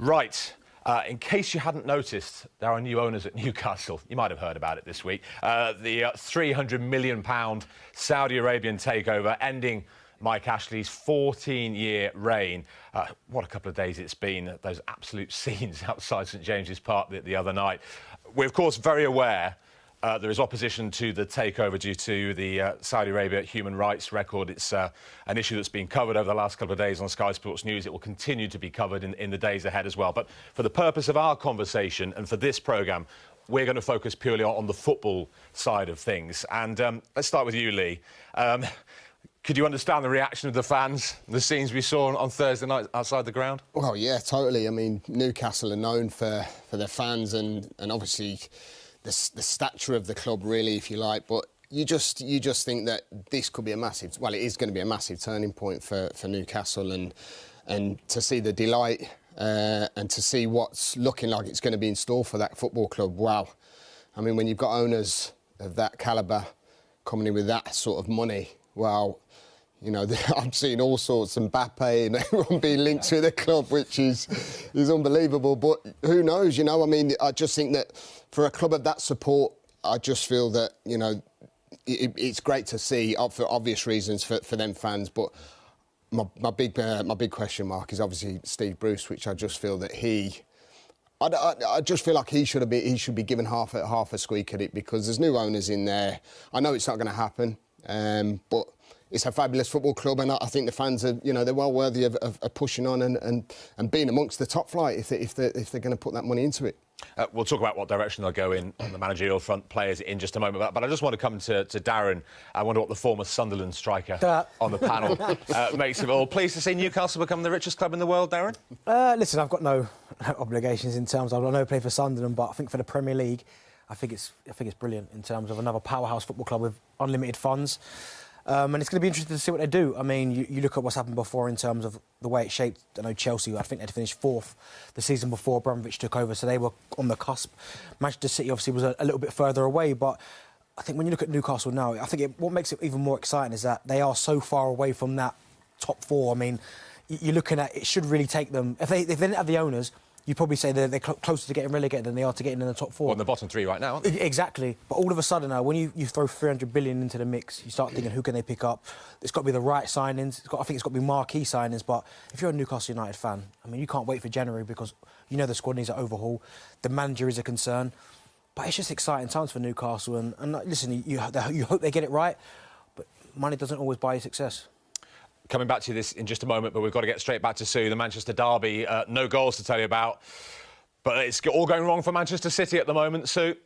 Right. In case you hadn't noticed, there are new owners at Newcastle. You might have heard about it this week. The £300 million Saudi Arabian takeover ending Mike Ashley's 14-year reign. What a couple of days it's been, those absolute scenes outside St James's Park the other night. We're, of course, very aware there is opposition to the takeover due to the Saudi Arabia human rights record. It's an issue that's been covered over the last couple of days on Sky Sports News. It will continue to be covered in the days ahead as well. But for the purpose of our conversation and for this programme, we're going to focus purely on the football side of things. And let's start with you, Lee. Could you understand the reaction of the fans, the scenes we saw on Thursday night outside the ground? Well, yeah, totally. I mean, Newcastle are known for their fans and obviously the stature of the club, really, if you like. But you just think that this could be a massive... Well, it is going to be a massive turning point for Newcastle and to see the delight and to see what's looking like it's going to be in store for that football club, wow. I mean, when you've got owners of that calibre coming in with that sort of money, well... You know, I'm seeing all sorts of Mbappe and everyone being linked to the club, which is unbelievable. But who knows, you know? I mean, I just think that for a club of that support, I just feel that, you know, it's great to see, for obvious reasons, for them fans. But my big question mark is obviously Steve Bruce, which I just feel that I just feel like he should be given half a squeak at it because there's new owners in there. I know it's not going to happen, but... It's a fabulous football club, and I think the fans are, you know, they're well worthy of pushing on and being amongst the top flight if they're going to put that money into it. We'll talk about what direction they'll go in on the managerial front, players in just a moment. But I just want to come to Darren. I wonder what the former Sunderland striker on the panel makes of it all. Pleased to see Newcastle become the richest club in the world, Darren? Listen, I've got no obligations in terms of I know play for Sunderland, but I think for the Premier League, I think it's brilliant in terms of another powerhouse football club with unlimited funds. And it's going to be interesting to see what they do. I mean, you look at what's happened before in terms of the way it shaped. I know Chelsea, I think they'd finished fourth the season before Abramovich took over, so they were on the cusp. Manchester City obviously was a little bit further away, but I think when you look at Newcastle now, I think what makes it even more exciting is that they are so far away from that top four. I mean, you're looking at it should really take them... If they didn't have the owners... You'd probably say they're closer to getting relegated than they are to getting in the top four. Well, in the bottom three right now, aren't they? Exactly. But all of a sudden now, when you throw 300 billion into the mix, you start thinking, who can they pick up? It's got to be the right signings. I think it's got to be marquee signings. But if you're a Newcastle United fan, I mean, you can't wait for January because you know the squad needs an overhaul. The manager is a concern. But it's just exciting times for Newcastle. And listen, you hope they get it right, but money doesn't always buy you success. Coming back to this in just a moment, but we've got to get straight back to Sue, the Manchester derby. No goals to tell you about, but it's all going wrong for Manchester City at the moment, Sue.